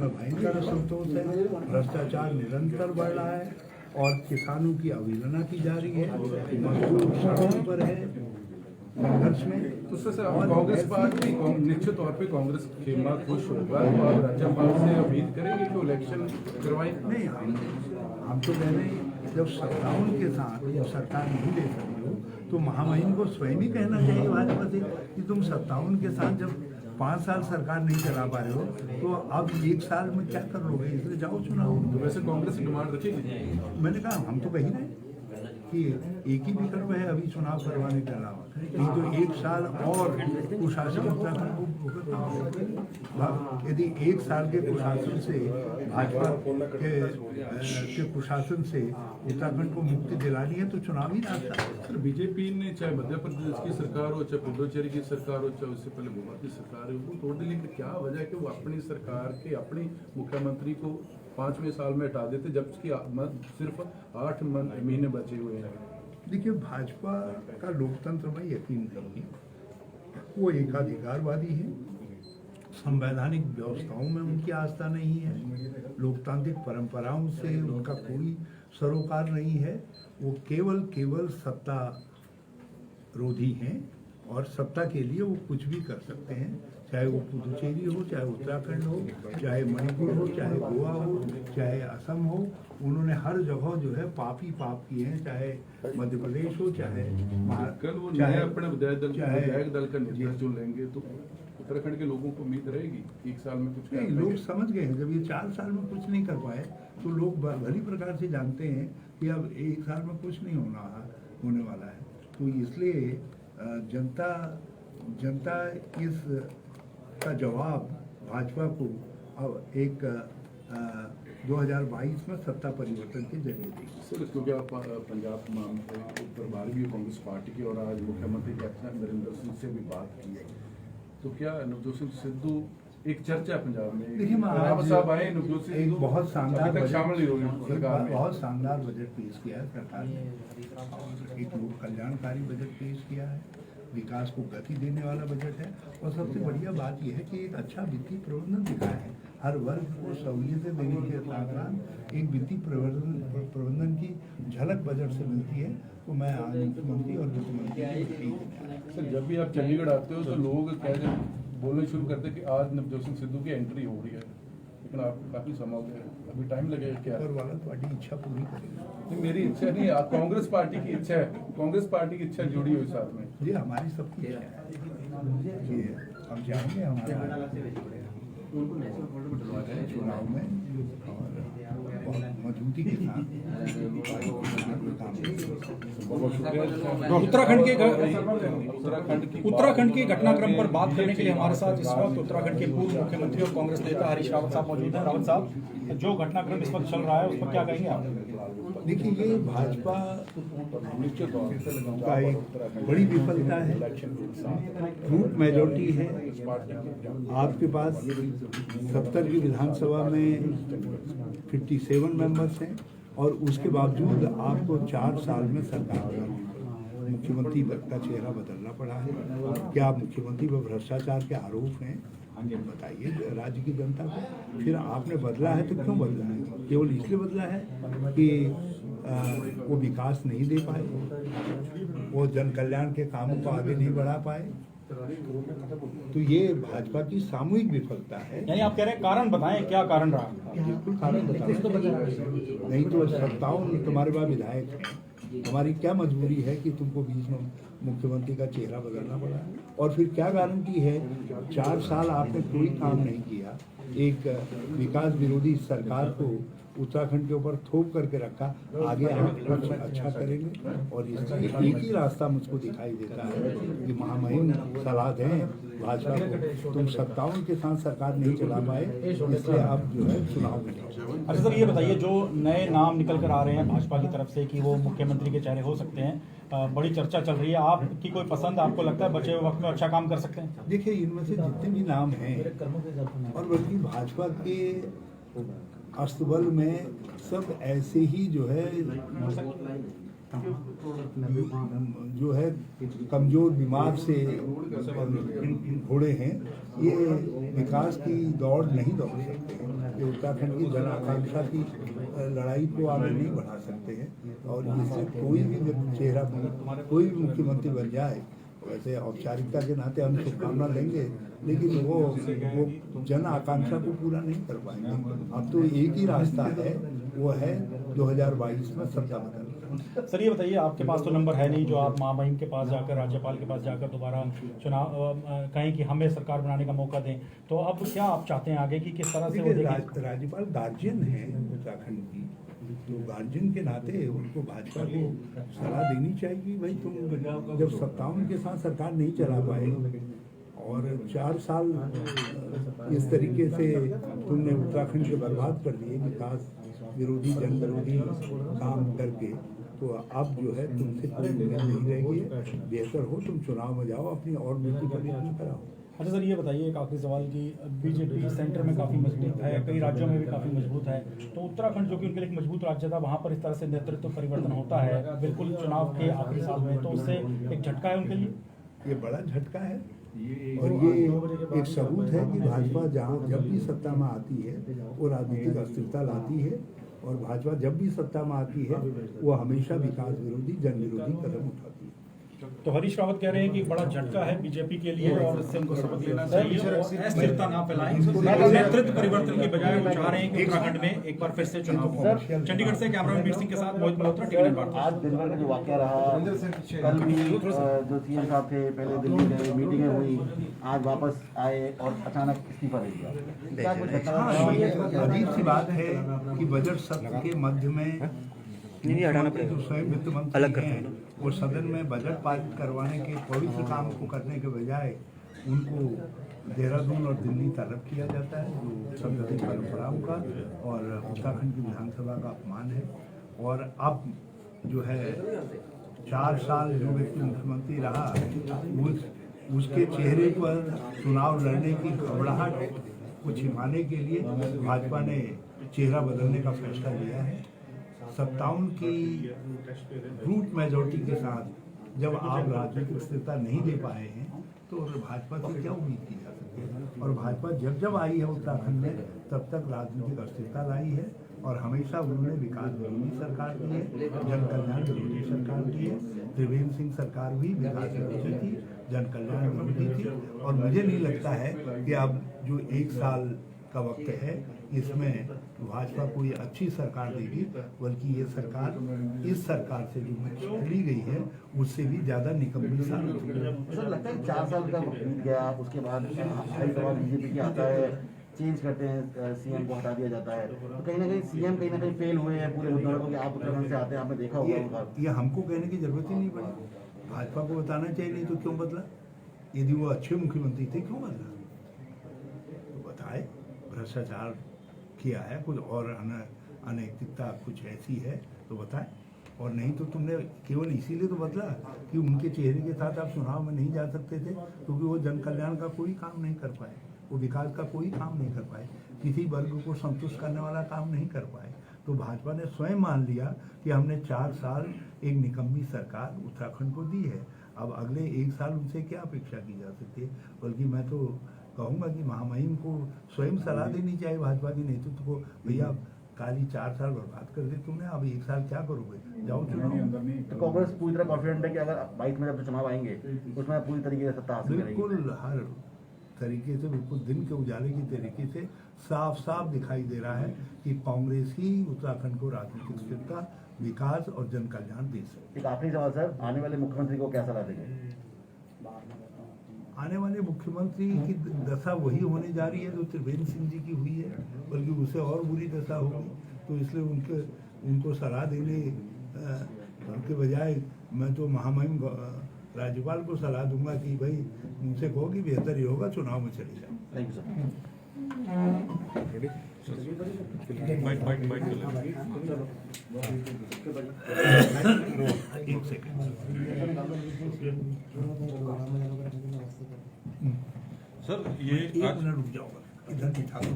भयंकर संतोष है। भ्रष्टाचार निरंतर बढ़ रहा है और किसानों की अवहेलना की जा रही है। मजदूर सड़कों पर है संघर्ष में। तो सर कांग्रेस पार्टी निश्चित तौर पे कांग्रेस खेमा खुश होगा तो आप राज्यपाल से उम्मीद करेंगे कि इलेक्शन करवाएं? नहीं, हम तो कह रहे हैं जब 57 के साथ जब सरकार नहीं ले सकते हो तो महामहिम को स्वयं ही कहना चाहिए भाजपा से कि तुम 57 के साथ जब 5 साल सरकार नहीं चला पा रहे हो तो अब 1 साल में क्या कर लोगे, इसलिए जाओ चुनाव। तो वैसे कांग्रेस डिमांड रखेगी? मैंने कहा हम तो कही रहे कि एक ही विकल्प है अभी चुनाव करवाने के अलावा, नहीं तो 1 साल और कुशासन उत्तराखंड को भुगतना होगा। यदि 1 साल के कुशासन से भाजपा के कुशासन से उत्तराखंड को मुक्ति दिलानी है तो चुनाव ही रास्ता है। सर बीजेपी ने चाहे मध्य प्रदेश की सरकार हो, चाहे पुडुचेरी की सरकार हो, चाहे उससे पहले गोवा की सरकार हो, वो तोड़ दिली। क्या वजह है कि वो अपनी सरकार के अपनी मुख्यमंत्री को 5वें साल में हटा देते जबकि सिर्फ 8 महीने बचे हुए हैं? देखिए, भाजपा का लोकतंत्र में यकीन नहीं है। वो एकाधिकारवादी है, संवैधानिक व्यवस्थाओं में उनकी आस्था नहीं है, लोकतांत्रिक परंपराओं से उनका कोई सरोकार नहीं है। वो केवल सत्ता रोधी हैं और सत्ता के लिए वो कुछ भी कर सकते हैं, चाहे वो पुडुचेरी हो, चाहे उत्तराखंड हो, चाहे मणिपुर हो, चाहे गोवा हो, चाहे असम हो। उन्होंने हर जगह जो है पाप ही पाप किए हैं, चाहे मध्य प्रदेश हो, चाहे कल वो अपने विधायक दल का नेतृत्व लेंगे तो उत्तराखंड के लोगों को उम्मीद रहेगी 1 साल में कुछ नहीं। लोग समझ गए हैं जब ये 4 साल में कुछ नहीं कर पाए तो लोग भली प्रकार से जानते हैं कि अब 1 साल में कुछ नहीं होने वाला है। तो इसलिए जनता इस का जवाब भाजपा को अब एक 2022 में सत्ता परिवर्तन के जरिए देगी। सर क्योंकि आप पंजाब प्रभारी भी कांग्रेस पार्टी की और आज मुख्यमंत्री कैप्टन अमरिंदर सिंह से भी बात की है, तो क्या नवजोत सिंह सिद्धू एक चर्चा पंजाब में? देखिए, साहब आए, नवजोत सिंह एक बहुत शानदार शामिल नहीं हो सरकार में, बहुत शानदार बजट पेश किया है सरकार ने। एक लोक कल्याणकारी बजट पेश किया है, विकास को गति देने वाला बजट है और सबसे बढ़िया बात यह है कि एक अच्छा वित्तीय प्रबंधन दिखाया है। हर वर्ग को सहूलियतें देने के साथ एक वित्तीय प्रबंधन की झलक बजट से मिलती है। तो मैं आज मुख्यमंत्री और वित्त मंत्री सर जब भी आप चंडीगढ़ आते हो तो लोग बोलने शुरू करते कि आज नवजोत सिंह सिद्धू की एंट्री हो रही है, लेकिन आप काफी समय हो गया, अभी टाइम लगेगा क्या? वाला तुम्हारी इच्छा पूरी करेगा। मेरी इच्छा नहीं, आप कांग्रेस पार्टी की इच्छा है, कांग्रेस पार्टी की इच्छा जुड़ी हुई साथ में। जी, हमारी सबकी इच्छा है, हम चाहेंगे हमारा चुनाव में और मजबूती के साथ। उत्तराखंड के घटनाक्रम पर बात करने के लिए हमारे साथ इस वक्त उत्तराखंड के पूर्व मुख्यमंत्री और कांग्रेस नेता हरीश रावत साहब मौजूद हैं। रावत साहब, जो घटनाक्रम इस वक्त चल रहा है उस पर क्या कहेंगे आप? देखिए, ये भाजपा का एक बड़ी विफलता है, रूट मेजॉरिटी है। आपके पास 70 की विधानसभा में 57 मेंबर्स हैं और उसके बावजूद आपको 4 साल में सरकार का मुख्यमंत्री का चेहरा बदलना पड़ा है। क्या मुख्यमंत्री पर भ्रष्टाचार के आरोप हैं? बताइए राज्य की जनता को। फिर आपने बदला है तो क्यों बदला है? केवल इसलिए बदला है कि वो विकास नहीं दे पाए, वो जन कल्याण के कामों को आगे नहीं बढ़ा पाए। तो ये भाजपा की सामूहिक विफलता है। यानी आप कह रहे हैं कारण बताएं, क्या कारण रहा? बिल्कुल कारण बताओ, नहीं तो 57 तुम्हारे पास विधायक हैं, हमारी क्या मजबूरी है कि तुमको बीच में मुख्यमंत्री का चेहरा बदलना पड़ा? और फिर क्या गारंटी है? 4 साल आपने कोई काम नहीं किया, एक विकास विरोधी सरकार को उत्तराखंड के ऊपर थोप करके रखा। आगे आप कुछ अच्छा करेंगे और इसलिए एक ही रास्ता मुझको दिखाई देता है कि महामहिम सलाह दें भाजपा को, तुम 57 के साथ सरकार नहीं चला पाए, इसलिए अब जो है चुनाव में। अच्छा सर, ये बताइए, जो नए नाम निकल कर आ रहे हैं भाजपा की तरफ से कि वो मुख्यमंत्री के चेहरे हो सकते हैं, बड़ी चर्चा चल रही है, आपकी कोई पसंद? आपको लगता है बचे हुए वक्त में अच्छा काम कर सकते हैं? देखिए, इनमें से जितने भी नाम हैं और बल्कि भाजपा के अस्तबल में सब ऐसे ही जो है जो है कमजोर बीमार से घोड़े हैं, ये विकास की दौड़ नहीं दौड़ सकते हैं। ये उत्तराखंड की जन आकांक्षा की लड़ाई को आगे नहीं बढ़ा सकते हैं। और इससे कोई भी चेहरा कोई भी मुख्यमंत्री बन जाए, वैसे औपचारिकता के नाते हम शुभकामना लेंगे, लेकिन वो जन आकांक्षा को पूरा नहीं कर पाएंगे। अब तो एक ही रास्ता है, वो है 2022 में सत्ता बदलना। सर ये बताइए, आपके पास तो नंबर है नहीं जो आप महामहिम के पास जाकर, राज्यपाल के पास जाकर दोबारा चुनाव कहें कि हमें सरकार बनाने का मौका दें, तो अब क्या आप चाहते हैं आगे की किस तरह से वो देखें? राज्यपाल गार्जियन है उत्तराखंड की, तो गार्जियन के नाते उनको भाजपा को सलाह देनी चाहिए। भाई तुम जब 57 के साथ सरकार नहीं चला पाए और 4 साल इस तरीके से तुमने उत्तराखंड को बर्बाद कर दिए विकास विरोधी जन विरोधी काम करके, तो अब जो है तुमसे कोई उम्मीद नहीं रहेगी है। बेहतर हो तुम चुनाव में जाओ, अपनी और नीति परिवर्तन कराओ। अच्छा सर, ये बताइए एक आखिरी सवाल की, बीजेपी सेंटर में काफ़ी मजबूत है, कई राज्यों में भी काफ़ी मजबूत है, तो उत्तराखंड जो कि उनके लिए एक मजबूत राज्य था, वहाँ पर इस तरह से नेतृत्व परिवर्तन होता है बिल्कुल चुनाव के आखिरी साल में, तो उससे एक झटका है उनके लिए? ये बड़ा झटका है और ये एक सबूत है कि भाजपा जहाँ जब भी सत्ता में आती है वो राजनीतिक अस्थिरता लाती है, और भाजपा जब भी सत्ता में आती है वो हमेशा विकास विरोधी जन विरोधी कदम उठाती है। तो हरीश रावत कह रहे हैं कि बड़ा झटका है बीजेपी के लिए और इससे उनको सबक लेना चाहिए और अस्थिरता ना फैलाएं, नेतृत्व परिवर्तन की बजाय वो चाह रहे हैं कि उत्तराखंड में एक बार फिर से चुनाव हो। चंडीगढ़ से कैमरामैन वीर सिंह के साथ मोहित मल्होत्रा, टीवी भारत। आज दिन भर का जो वाकया रहा, कल भी जो सीएम साहब थे पहले दिल्ली गए, मीटिंगें हुई, आज वापस आए और अचानक इस्तीफा दे दिया। अजीब सी बात है कि बजट सत्र के मध्य में हटाना पड़ेगा, जो स्वयं वित्त मंत्री हैं वो सदन में बजट पारित करवाने के पवित्र काम को करने के बजाय उनको देहरादून और दिल्ली तलब किया जाता है, जो संसदीय परंपराओं का और उत्तराखंड की विधानसभा का अपमान है। और अब जो है 4 साल जो व्यक्ति मुख्यमंत्री रहा उसके चेहरे पर चुनाव लड़ने की घबराहट को छिपाने के लिए भाजपा ने चेहरा बदलने का फैसला लिया है। 57 की ब्रूट मेजॉरिटी के साथ जब आप राजनीतिक स्थिरता नहीं दे पाए हैं तो भाजपा से क्या उम्मीद की जा सकती है? और भाजपा जब आई है उत्तराखंड में तब तक राजनीतिक अस्थिरता लाई है और हमेशा उन्होंने विकास विरोधी सरकार दी है, जन कल्याण विरोधी सरकार दी है। त्रिवेंद्र सिंह सरकार भी विकास विरोधी थी, जन कल्याण विरोधी थी। और मुझे नहीं लगता है कि अब जो 1 साल का वक्त है इसमें भाजपा कोई अच्छी सरकार देगी, बल्कि ये सरकार इस सरकार से जो चली गई है उससे भी ज्यादा निकम्मी साबित होगी। सर लगता है 4 साल का वक्त बीत गया, उसके बाद हर सवाल बीजेपी के आता है, चेंज करते हैं, सीएम को हटा दिया जाता है, तो कहीं ना कहीं सीएम कहीं ना कहीं फेल हुए हैं पूरे मुद्दों को कि आप उत्तराखंड से आते हैं, आपने देखा होगा। ये हमको कहने की जरूरत ही नहीं पड़ी, भाजपा को बताना चाहिए। नहीं तो क्यों बदला? यदि वो अच्छे मुख्यमंत्री थे क्यों बदला? तो बताए भ्रष्टाचार किया है कुछ और अनैतिकता कुछ ऐसी है तो बताएं। और नहीं तो तुमने केवल इसीलिए तो बदला कि उनके चेहरे के साथ आप चुनाव में नहीं जा सकते थे, क्योंकि वो जन कल्याण का कोई काम नहीं कर पाए, वो विकास का कोई काम नहीं कर पाए, किसी वर्ग को संतुष्ट करने वाला काम नहीं कर पाए। तो भाजपा ने स्वयं मान लिया कि हमने 4 साल एक निकम्मी सरकार उत्तराखंड को दी है, अब अगले 1 साल उनसे क्या अपेक्षा की जा सकती है? बल्कि मैं तो कहूँगा कि महामहिम को स्वयं सलाह देनी चाहिए भाजपा के नेतृत्व को, भैया काली 4 साल बर्बाद कर दी तुमने, अब 1 साल क्या करोगे, जाओ चुनाव। तो कांग्रेस पूरी तरह कॉन्फिडेंट है कि अगर 22 में जब चुनाव आएंगे उसमें पूरी तरीके से सत्ता हासिल करेंगे। बिल्कुल हर तरीके से, बिल्कुल दिन के उजाले की तरीके से साफ साफ दिखाई दे रहा है कि कांग्रेस ही उत्तराखंड को राजनीतिक स्थिरता, विकास और जन कल्याण दे सकती है। एक आखिरी सवाल सर, आने वाले मुख्यमंत्री को क्या सलाह देंगे? आने वाले मुख्यमंत्री की दशा वही होने जा रही है जो त्रिवेंद्र सिंह जी की हुई है, बल्कि उससे और बुरी दशा होगी। तो इसलिए उनको सलाह देने के बजाय मैं तो महामहिम राज्यपाल को सलाह दूंगा कि भाई उनसे कहो कि बेहतर ही होगा चुनाव में चले जाओ। थैंक यू एक सेकंड सर, ये एक मिनट रुक जाओगा, इधर बिठा दो।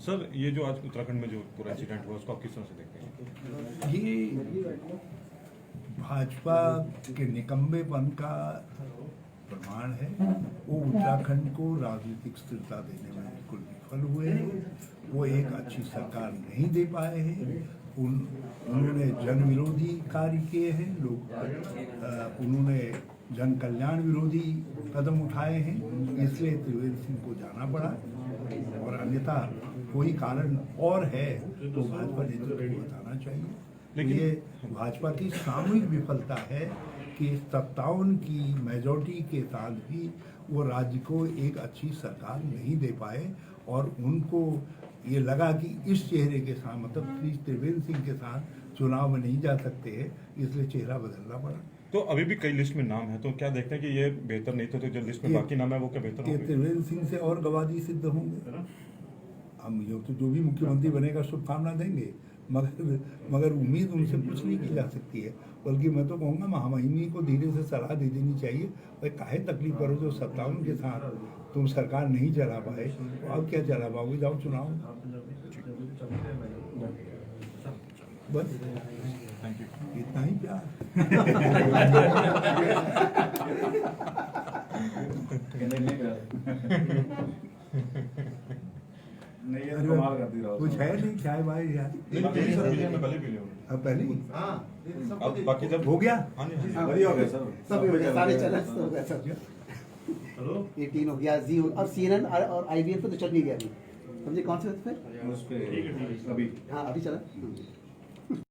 सर, ये जो आज उत्तराखंड में जो पूरा इंसिडेंट हुआ उसको आप किस तरह से देखते हैं? ये भाजपा के निकम्मेपन का प्रमाण है। वो उत्तराखंड को राजनीतिक स्थिरता देने में बिल्कुल विफल हुए हैं। वो एक अच्छी सरकार नहीं दे पाए हैं। उन्होंने जन विरोधी कार्य किए हैं। उन्होंने जन कल्याण विरोधी कदम उठाए हैं, इसलिए त्रिवेंद्र सिंह को जाना पड़ा। और अन्यथा कोई कारण और है तो भाजपा नेतृत्व को बताना चाहिए। लेकिन ये भाजपा की सामूहिक विफलता है कि 57 की मेजॉरिटी के साथ भी वो राज्य को एक अच्छी सरकार नहीं दे पाए, और उनको ये लगा कि इस चेहरे के साथ, मतलब श्री त्रिवेंद्र सिंह के साथ चुनाव में नहीं जा सकते हैं, इसलिए चेहरा बदलना पड़ा। तो अभी भी कई लिस्ट में नाम है, तो क्या देखते हैं कि ये बेहतर नहीं तो जो लिस्ट में बाकी नाम है वो क्या बेहतर कि होंगे? त्रिवेंद्र सिंह से और गवादी सिद्ध होंगे। हम जो भी मुख्यमंत्री बनेगा शुभकामना देंगे, मगर उम्मीद उनसे कुछ नहीं की जा सकती है। बल्कि मैं तो कहूँगा महामहिमी को धीरे से सलाह दे देनी चाहिए, भाई काहे तकलीफ करो, जो 57 के साथ तुम सरकार नहीं चला पाए, तो अब क्या चला पाओगे, जाओ चुनाव। बस थैंक यू। इतना ही प्यार। कुछ है नहीं, चाय भाई यार। नहीं पीली सर, पीली में पहले पीली होगी। अब पहले अब बाकी जब हो गया। हाँ जी हाँ जी। बढ़िया हो गया सर। सब हो गया, सारे चैनल्स तो हो गया सर। 18 हो गया, जी अब CNN और IBN पे तो चल नहीं गया अभी। समझे कौन से फिर? उस पे अभी हाँ अभी चला।